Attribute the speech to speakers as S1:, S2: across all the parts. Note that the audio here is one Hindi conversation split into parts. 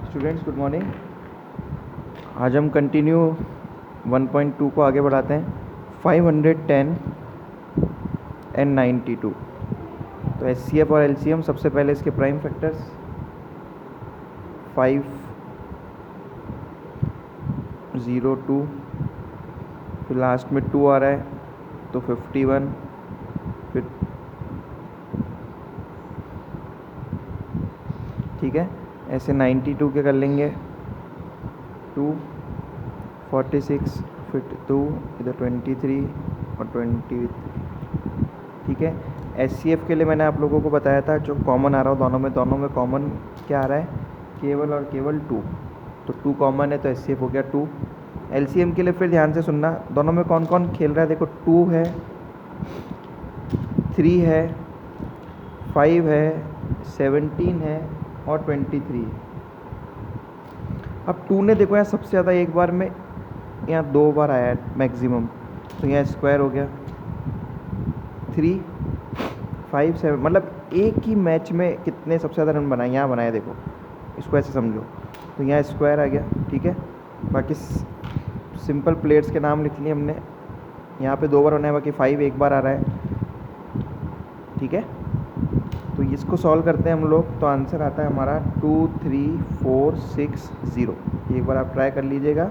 S1: Students good morning. आज हम कंटिन्यू 1.2 को आगे बढ़ाते हैं। 510 एंड 92। तो एचसीएफ और एलसीएम, सबसे पहले इसके प्राइम फैक्टर्स 502, फिर लास्ट में 2 आ रहा है तो 51, फिर ठीक है। ऐसे 92 के कर लेंगे 2, 46, फिर 2, इधर 23 और 23, ठीक है। एचसीएफ के लिए मैंने आप लोगों को बताया था जो कॉमन आ रहा हो दोनों में कॉमन क्या आ रहा है, केवल और केवल 2। तो 2 कॉमन है तो एचसीएफ हो गया 2। एलसीएम के लिए फिर ध्यान से सुनना, दोनों में कौन कौन खेल रहा है। देखो 2 है, 3 है, 5 है, 17 है और 23 है। अब 2 ने देखो यहाँ सबसे ज़्यादा एक बार में यहाँ 2 बार आया है मैक्सिमम, तो यहाँ स्क्वायर हो गया 3, 5, 7, मतलब एक ही मैच में कितने सबसे ज़्यादा रन बनाए यहाँ बनाए, देखो इसको ऐसे समझो। तो यहाँ स्क्वायर आ गया, ठीक है। बाकी सिंपल प्लेयर्स के नाम लिख लिए हमने। यहाँ पे 2 बार बनाया, बाकी 5 एक बार आ रहा है, ठीक है। तो इसको सॉल्व करते हैं हम लोग, तो आंसर आता है हमारा 2, 3, 4, 6, 0। एक बार आप ट्राई कर लीजिएगा।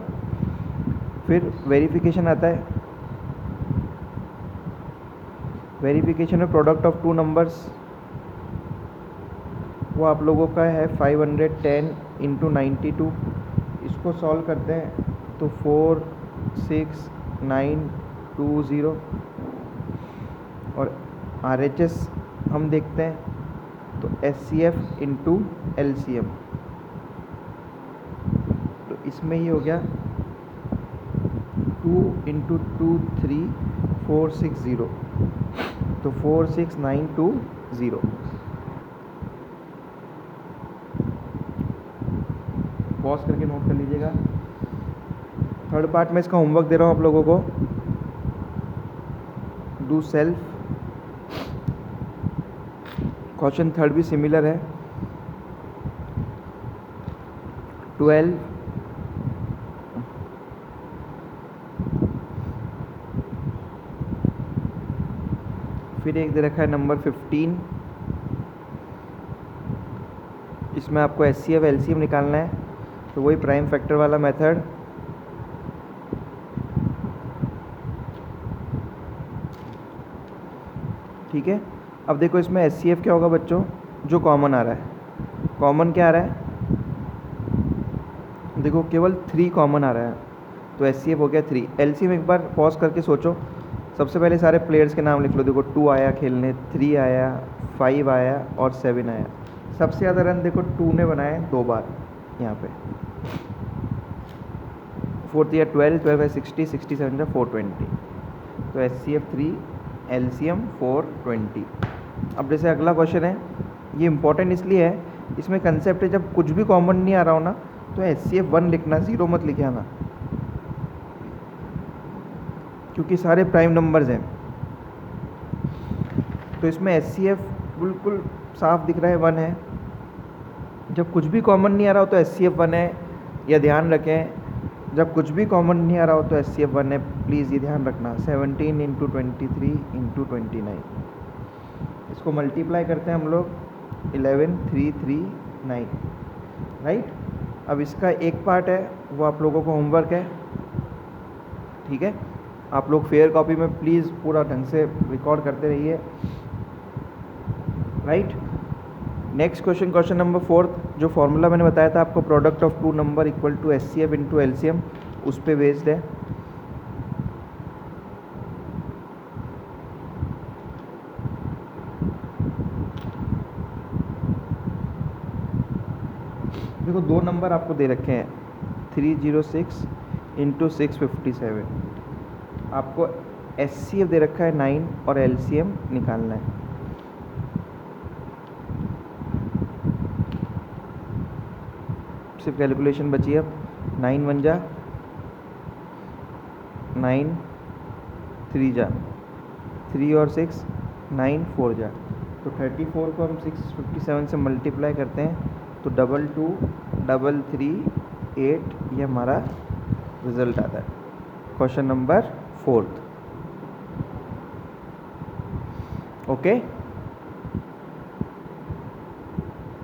S1: फिर वेरिफिकेशन आता है। वेरिफिकेशन में प्रोडक्ट ऑफ 2 नंबर्स वो आप लोगों का है 510 इंटू 92। इसको सॉल्व करते हैं तो 46920। और RHS हम देखते हैं तो SCF इंटू LCM, तो इसमें ही हो गया 2 इंटू 2, 3, 460, तो 46920। पॉज करके नोट कर लीजिएगा। थर्ड पार्ट में इसका होमवर्क दे रहा हूँ आप लोगों को। Do self. क्वेश्चन थर्ड भी सिमिलर है। 12, फिर एक दे रखा है नंबर 15। इसमें आपको एचसीएफ एलसीएम निकालना है, तो वही प्राइम फैक्टर वाला मेथड। ठीक है। अब देखो इसमें एचसीएफ क्या होगा बच्चों, जो कॉमन आ रहा है। कॉमन क्या आ रहा है, देखो केवल 3 कॉमन आ रहा है, तो एचसीएफ हो गया 3। एलसीएम एक बार पॉज करके सोचो। सबसे पहले सारे प्लेयर्स के नाम लिख लो। देखो 2 आया खेलने, 3 आया, 5 आया और 7 आया। सबसे ज़्यादा रन देखो 2 ने बनाए 2 बार यहाँ पे। 4 या 12, 12 है 60, 67 है 420। तो एचसीएफ 3, एलसीएम 420। अब जैसे अगला क्वेश्चन है, ये इंपॉर्टेंट इसलिए है, इसमें कंसेप्ट है जब कुछ भी कॉमन नहीं आ रहा हो ना तो एचसीएफ 1 लिखना, 0 मत लिखे आना, क्योंकि सारे प्राइम नंबर्स हैं। तो इसमें एचसीएफ बिल्कुल साफ दिख रहा है 1 है। जब कुछ भी कॉमन नहीं आ रहा हो तो एचसीएफ 1 है, यह ध्यान रखें। जब कुछ भी कॉमन नहीं आ रहा हो तो एचसीएफ 1 है, प्लीज़ ये ध्यान रखना। 17 इंटू 23 इंटू 29, इसको मल्टीप्लाई करते हैं हम लोग 11339, राइट। अब इसका एक पार्ट है वो आप लोगों को होमवर्क है, ठीक है। आप लोग फेयर कॉपी में प्लीज़ पूरा ढंग से रिकॉर्ड करते रहिए, right. Next question, question number 4, जो फॉर्मूला मैंने बताया था आपको, product of 2 number equal to HCF into LCM, उस पर बेस्ड है। देखो 2 नंबर आपको दे रखे हैं 306 इंटू 657। आपको एचसीएफ दे रखा है 9 और एलसीएम निकालना है। सिर्फ कैलकुलेशन बची है अब। 9 1 जा 9, 3 जा 3 और 6 9, 4 जा, तो 34 को हम 657 से मल्टीप्लाई करते हैं तो 22 338 ये हमारा रिजल्ट आता है। Question number 4। Okay,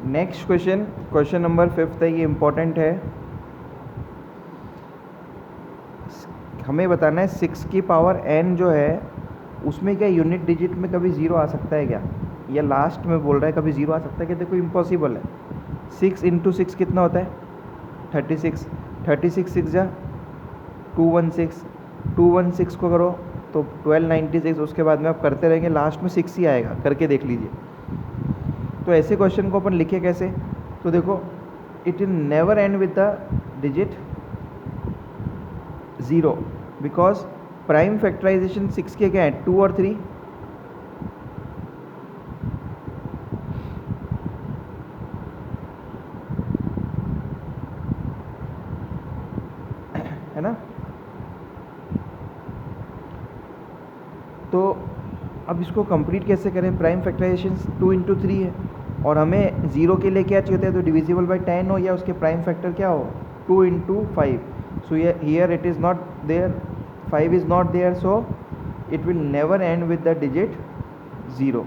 S1: next question number 5 है, ये इम्पोर्टेंट है। हमें बताना है 6 की पावर n जो है उसमें क्या यूनिट डिजिट में कभी ज़ीरो आ सकता है क्या, या लास्ट में बोल रहा है कभी ज़ीरो आ सकता है क्या? देखो इम्पॉसिबल है। 6 × 6 कितना होता है? 36। 36 6 जा 216, 216 को करो तो 1296, उसके बाद में आप करते रहेंगे, लास्ट में 6 ही आएगा, करके देख लीजिए। तो ऐसे क्वेश्चन को अपन लिखे कैसे? तो देखो, it will never end with the digit 0 because prime factorization 6 के क्या है? 2 और 3। है ना? तो अब इसको कंप्लीट कैसे करें? प्राइम फैक्टराइजेशन 2 × 3 है और हमें 0 के लिए क्या चाहिए? तो डिविजिबल बाय 10 हो या उसके प्राइम फैक्टर क्या हो? 2 × 5। So here it is not there, 5 is not there, so it will never end with the digit 0।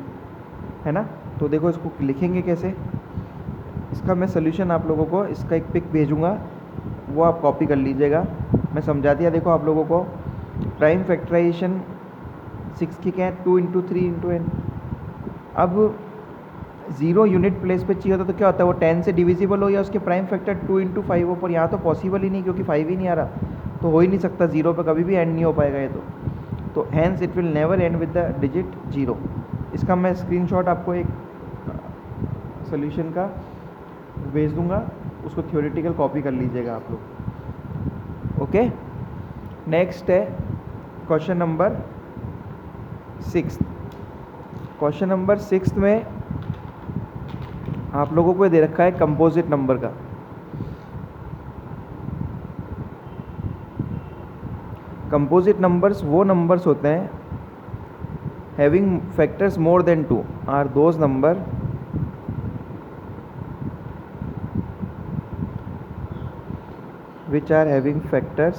S1: है ना? तो देखो इसको लिखेंगे कैसे? इसका मैं सोल्यूशन आप लोगों को, इसका एक पिक भेजूँगा, वो आप कॉपी कर लीजिएगा। मैं समझा दिया देखो आप लोगों को। प्राइम फैक्टराइजेशन 6 की क्या है? 2 × 3 × n। अब 0 यूनिट प्लेस पे चाहिए होता तो क्या होता है? वो 10 से डिविजिबल हो या उसके प्राइम फैक्टर 2 × 5 हो, पर यहाँ तो पॉसिबल ही नहीं क्योंकि 5 ही नहीं आ रहा, तो हो ही नहीं सकता। 0 पे कभी भी एंड नहीं हो पाएगा ये तो hence it will never end with the digit 0। इसका मैं स्क्रीनशॉट आपको एक सोल्यूशन का भेज दूंगा, उसको थ्योरेटिकल कॉपी कर लीजिएगा आप लोग। ओके, नेक्स्ट है क्वेश्चन नंबर 6। क्वेश्चन नंबर 6 में आप लोगों को दे रखा है कंपोजिट नंबर का। कंपोजिट नंबर्स वो नंबर्स होते हैं having factors more than 2 are those number which are having factors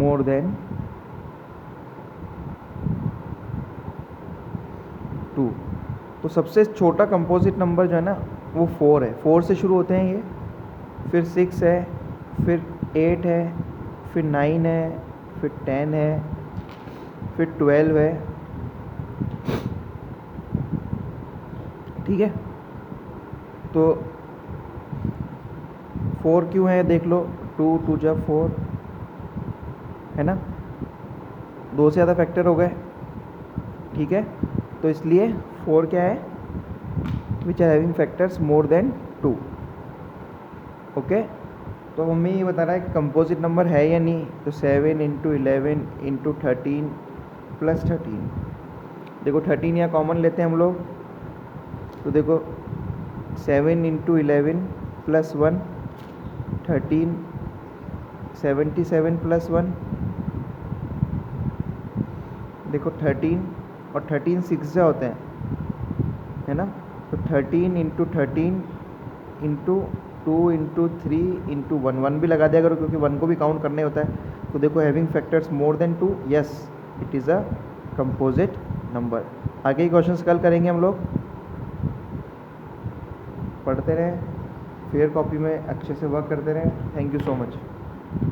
S1: more than 2। तो सबसे छोटा कंपोजिट नंबर जो है ना वो 4 है। 4 से शुरू होते हैं ये, फिर 6 है, फिर 8 है, फिर 9 है, फिर 10 है, फिर 12 है। ठीक है, तो 4 क्यों है देख लो, 2 2 जा 4, है ना? 2 से ज़्यादा फैक्टर हो गए। ठीक है, तो इसलिए 4 क्या है? Which are having factors more than 2। Okay, तो हमें ये बता रहा है कि कंपोजिट नंबर है या नहीं। तो 7 × 11 × 13 + 13। देखो 13 यहाँ कॉमन लेते हैं हम लोग, तो देखो 7 × 11 + 1 13, 77 + 1, देखो 13 और 13 6 जा होते हैं, है ना? तो 13 × 13 × 2 × 3 × 1, 1 भी लगा दिया करो क्योंकि 1 को भी काउंट करने होता है। तो देखो having factors more than 2, yes it is a composite number. आगे ही क्वेश्चंस कल करेंगे हम लोग, पढ़ते रहें, फेयर कॉपी में अच्छे से वर्क करते रहें। Thank you so much.